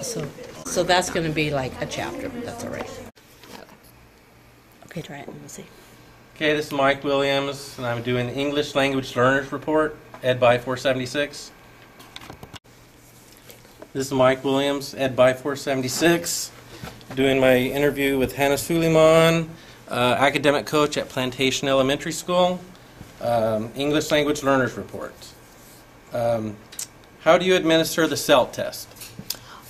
So that's going to be like a chapter, but that's all right. Okay, try it and we'll see. Okay, this is Mike Williams, and I'm doing English Language Learners Report, Edbi 476. This is Mike Williams, Edbi 476, doing my interview with Hannah Suleiman, academic coach at Plantation Elementary School, English Language Learners Report. How do you administer the CELT test?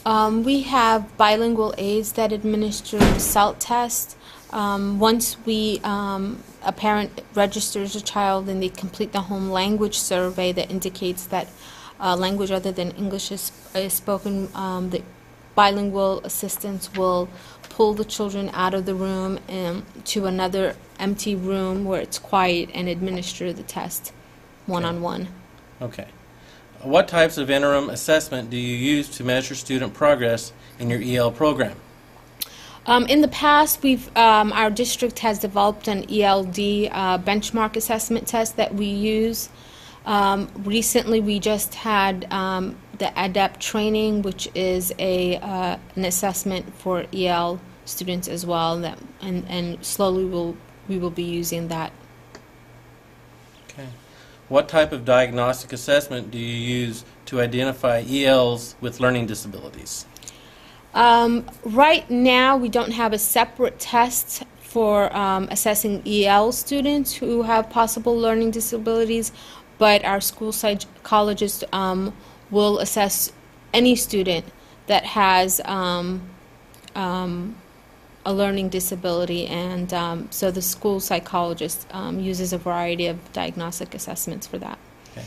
We have bilingual aides that administer the CELT test. Once a parent registers a child and they complete the home language survey that indicates that language other than English is spoken, the bilingual assistants will pull the children out of the room to another empty room where it's quiet and administer the test one-on-one. Okay. What types of interim assessment do you use to measure student progress in your EL program? In the past, our district has developed an ELD benchmark assessment test that we use. Recently, we just had the ADEPT training, which is an assessment for EL students as well, and slowly we will be using that. Okay. What type of diagnostic assessment do you use to identify ELs with learning disabilities? Right now, we don't have a separate test for assessing EL students who have possible learning disabilities, but our school psychologist will assess any student that has a learning disability, and so the school psychologist uses a variety of diagnostic assessments for that. Okay.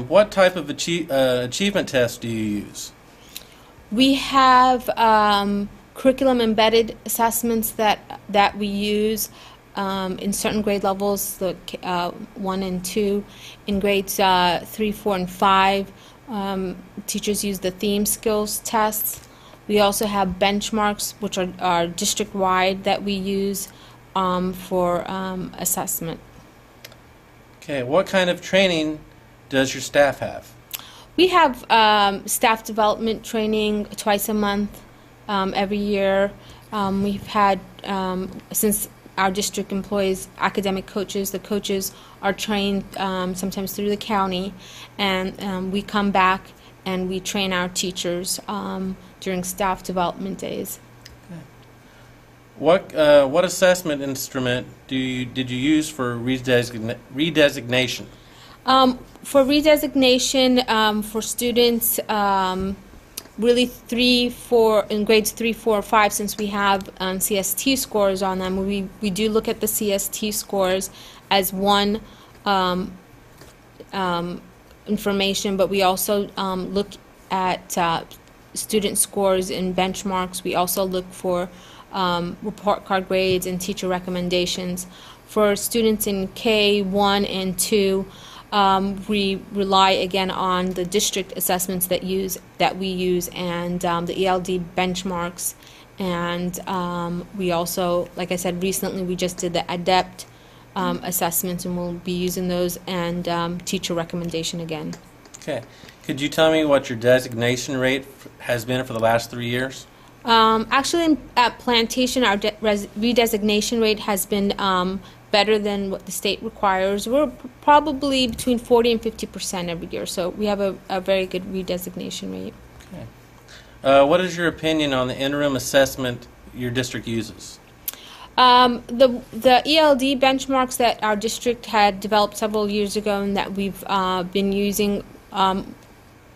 What type of achievement test do you use? We have curriculum-embedded assessments that we use in certain grade levels, the 1 and 2. In grades 3, 4, and 5, teachers use the theme skills tests. We also have benchmarks, which are district-wide, that we use for assessment. Okay. What kind of training does your staff have? We have staff development training twice a month, every year. We've had, since our district employs academic coaches, the coaches are trained sometimes through the county, and we come back and we train our teachers during staff development days. Okay. What assessment instrument did you use for redesignation? For redesignation for students, really 3, 4 in grades 3, 4, 5, since we have CST scores on them, we do look at the CST scores as one information, but we also look at student scores and benchmarks. We also look for report card grades and teacher recommendations. For students in K1 and 2, we rely again on the district assessments that we use and the ELD benchmarks, and we also, like I said, recently we just did the ADEPT assessments, and we'll be using those, and teacher recommendation again. Okay. Could you tell me what your designation rate has been for the last 3 years? Actually, at Plantation, our redesignation rate has been better than what the state requires. We're probably between 40 and 50% every year, so we have a very good redesignation rate. Okay. What is your opinion on the interim assessment your district uses? The ELD benchmarks that our district had developed several years ago and that we've been using,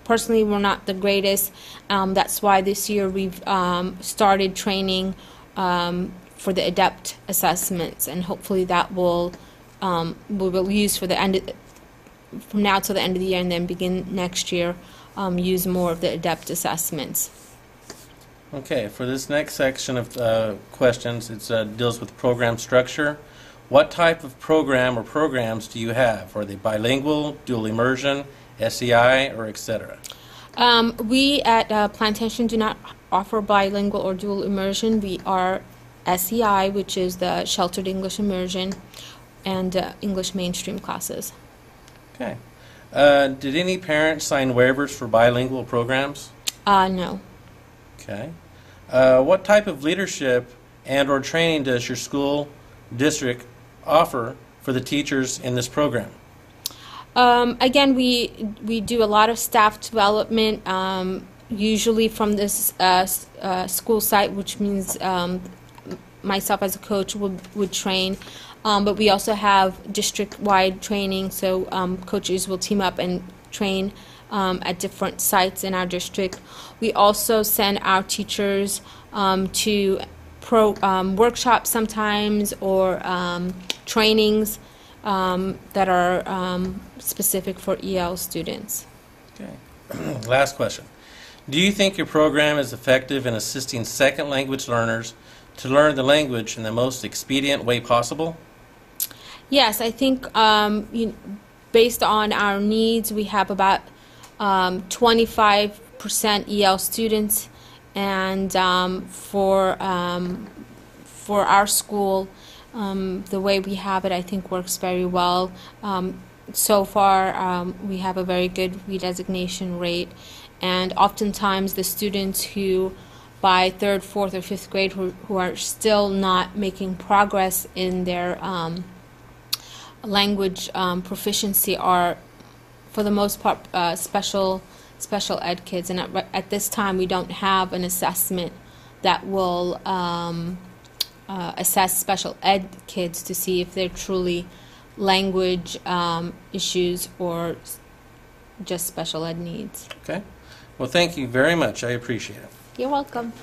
personally, were not the greatest. That's why this year we've started training for the ADEPT assessments, and hopefully that we will use for from now till the end of the year, and then begin next year use more of the ADEPT assessments. Okay, for this next section of questions, it deals with program structure. What type of program or programs do you have? Are they bilingual, dual immersion, SEI, or etc.? We at Plantation do not offer bilingual or dual immersion. We are SEI, which is the Sheltered English Immersion, and English mainstream classes. Okay. Did any parents sign waivers for bilingual programs? No. Okay. What type of leadership and/or training does your school district offer for the teachers in this program? Again, we do a lot of staff development, usually from this school site, which means myself as a coach would train. But we also have district-wide training, so coaches will team up and train at different sites in our district. We also send our teachers to workshops sometimes, or trainings that are specific for EL students. Okay. Last question. Do you think your program is effective in assisting second language learners to learn the language in the most expedient way possible? Yes, I think based on our needs, we have about 25% EL students, and for our school, the way we have it, I think works very well. So far, we have a very good redesignation rate, and oftentimes the students who by 3rd, 4th, or 5th grade who are still not making progress in their language proficiency are, for the most part, special ed kids. And at this time, we don't have an assessment that will assess special ed kids to see if they're truly language issues or just special ed needs. Okay. Well, thank you very much. I appreciate it. You're welcome.